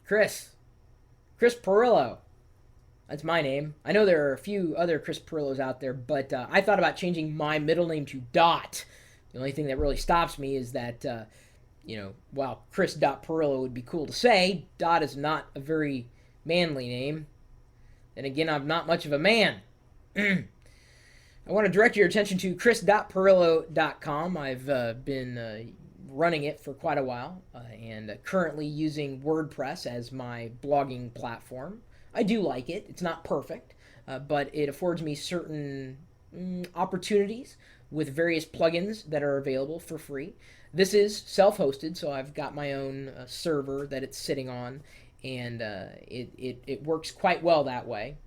Chris. Chris Perillo. That's my name. I know there are a few other Chris Perillos out there, but I thought about changing my middle name to Dot. The only thing that really stops me is that, while Chris Dot Perillo would be cool to say, Dot is not a very manly name. And again, I'm not much of a man. I want to direct your attention to chris.perillo.com. I've been running it for quite a while and currently using WordPress as my blogging platform. I do like it. It's not perfect, but it affords me certain opportunities with various plugins that are available for free. This is self-hosted, so I've got my own server that it's sitting on, and it works quite well that way.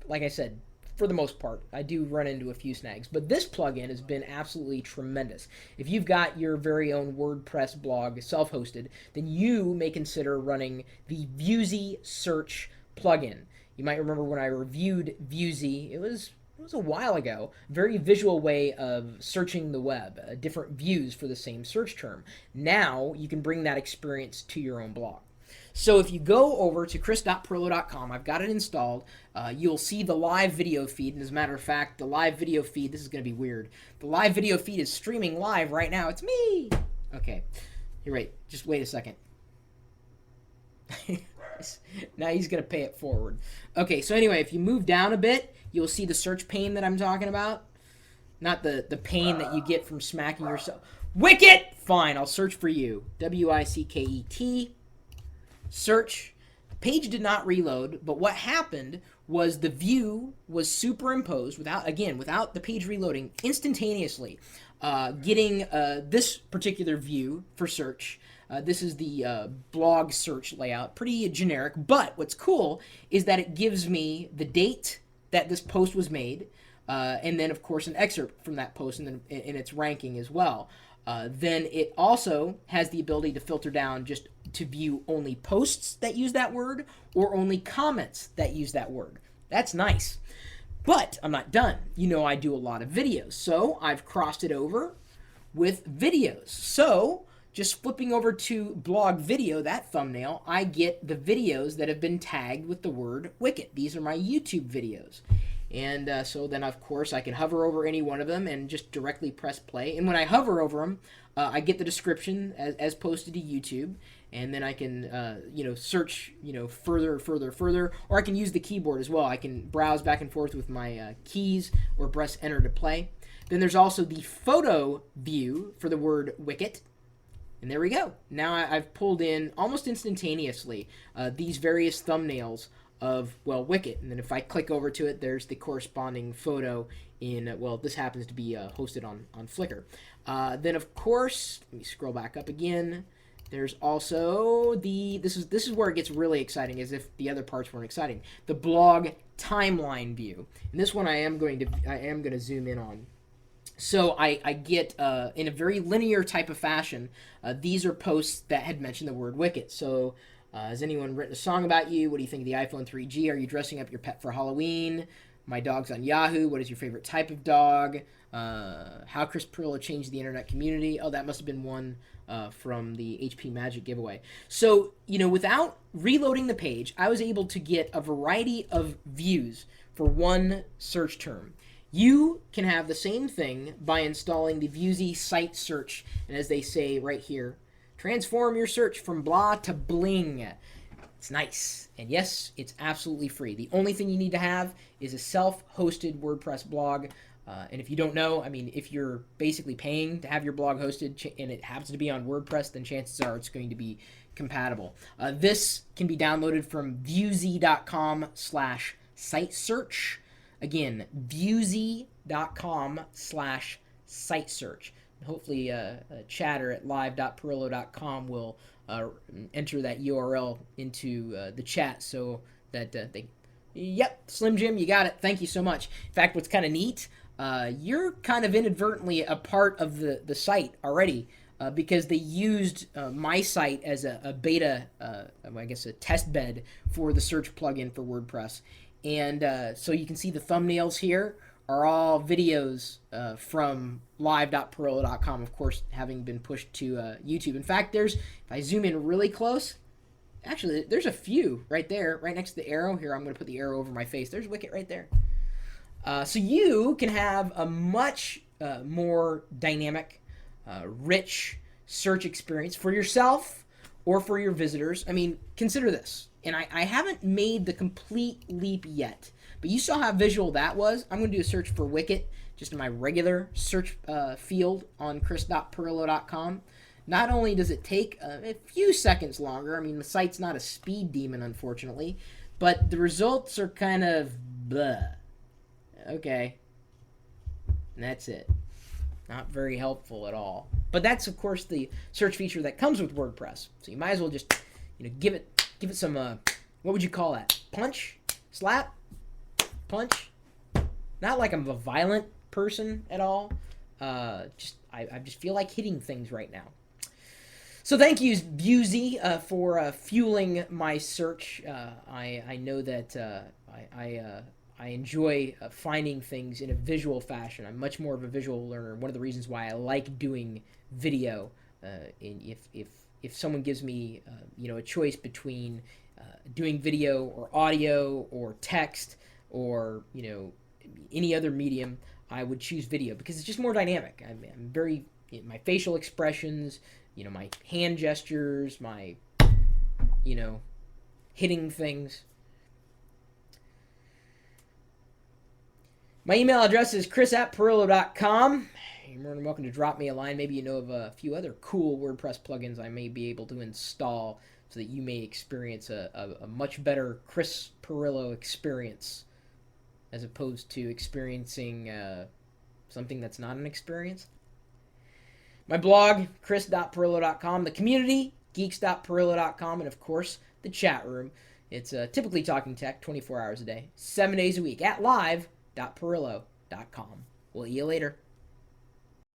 Like I said, for the most part, I do run into a few snags, but this plugin has been absolutely tremendous. If you've got your very own WordPress blog self-hosted, then you may consider running the Viewsy Search plugin. You might remember when I reviewed Viewsy, it was a while ago, very visual way of searching the web, different views for the same search term. Now you can bring that experience to your own blog. So if you go over to chris.perillo.com, I've got it installed, you'll see the live video feed, and as a matter of fact, the live video feed, this is going to be weird, the live video feed is streaming live right now. It's me! Okay, you're right, just wait a second. Now he's going to pay it forward. Okay, so anyway, if you move down a bit, you'll see the search pane that I'm talking about. Not the pain that you get from smacking yourself. Wicket! Fine, I'll search for you. W-I-C-K-E-T. Search. The page did not reload, but what happened was the view was superimposed without the page reloading instantaneously, getting this particular view for search. This is the blog search layout, pretty generic, but what's cool is that it gives me the date that this post was made, and then of course an excerpt from that post and then in its ranking as well. Then it also has the ability to filter down just to view only posts that use that word or only comments that use that word. That's nice. But I'm not done. You know I do a lot of videos, so I've crossed it over with videos. So just flipping over to blog video, that thumbnail, I get the videos that have been tagged with the word Wicket. These are my YouTube videos. And so then, of course, I can hover over any one of them and just directly press play. And when I hover over them, I get the description as posted to YouTube. And then I can, search, further. Or I can use the keyboard as well. I can browse back and forth with my keys or press enter to play. Then there's also the photo view for the word Wicket. And there we go. Now I've pulled in almost instantaneously these various thumbnails of, Wicket. And then if I click over to it, there's the corresponding photo in, this happens to be hosted on Flickr. Then, of course, let me scroll back up again. There's also this is where it gets really exciting, as if the other parts weren't exciting. The blog timeline view. And this one I am going to zoom in on. So I get, in a very linear type of fashion, these are posts that had mentioned the word Wicket. So, has anyone written a song about you? What do you think of the iPhone 3G? Are you dressing up your pet for Halloween? My dog's on Yahoo. What is your favorite type of dog? How Chris Perillo changed the internet community. Oh, that must have been one from the HP Magic giveaway. So, without reloading the page, I was able to get a variety of views for one search term. You can have the same thing by installing the Viewsy site search, and as they say right here, transform your search from blah to bling. It's nice. And yes, it's absolutely free. The only thing you need to have is a self-hosted WordPress blog. And if you don't know, if you're basically paying to have your blog hosted and it happens to be on WordPress, then chances are it's going to be compatible. This can be downloaded from viewsy.com/site search. Again, viewsy.com/site search. Hopefully, chatter at live.perillo.com will enter that URL into the chat so that they... Yep, Slim Jim, you got it. Thank you so much. In fact, what's kind of neat, you're kind of inadvertently a part of the site already because they used my site as a beta, a test bed for the search plugin for WordPress. And so you can see the thumbnails here are all videos from live.perillo.com, of course, having been pushed to YouTube. In fact, if I zoom in really close, Actually, there's a few right there, right next to the arrow. Here, I'm going to put the arrow over my face. There's Wicket right there. So you can have a much more dynamic, rich search experience for yourself or for your visitors. I mean, consider this. And I haven't made the complete leap yet, but you saw how visual that was. I'm going to do a search for Wicket just in my regular search field on chris.pirillo.com. Not only does it take a few seconds longer, I mean, the site's not a speed demon, unfortunately, but the results are kind of blah. Okay. And that's it. Not very helpful at all. But that's, of course, the search feature that comes with WordPress. So you might as well just, give it some, what would you call that? Punch? Slap? Punch? Not like I'm a violent person at all. I just feel like hitting things right now. So thank you, Busey, for fueling my search. I know that I enjoy finding things in a visual fashion. I'm much more of a visual learner. One of the reasons why I like doing video, if someone gives me a choice between doing video or audio or text or any other medium, I would choose video because it's just more dynamic. I'm very my facial expressions, my hand gestures, my hitting things. My email address is chris@pirillo.com. You're more than welcome to drop me a line. Maybe you know of a few other cool WordPress plugins I may be able to install so that you may experience a much better Chris Pirillo experience as opposed to experiencing something that's not an experience. My blog, chris.pirillo.com. The community, geeks.pirillo.com. And, of course, the chat room. It's typically talking tech 24 hours a day, 7 days a week at live.pirillo.com. We'll see you later.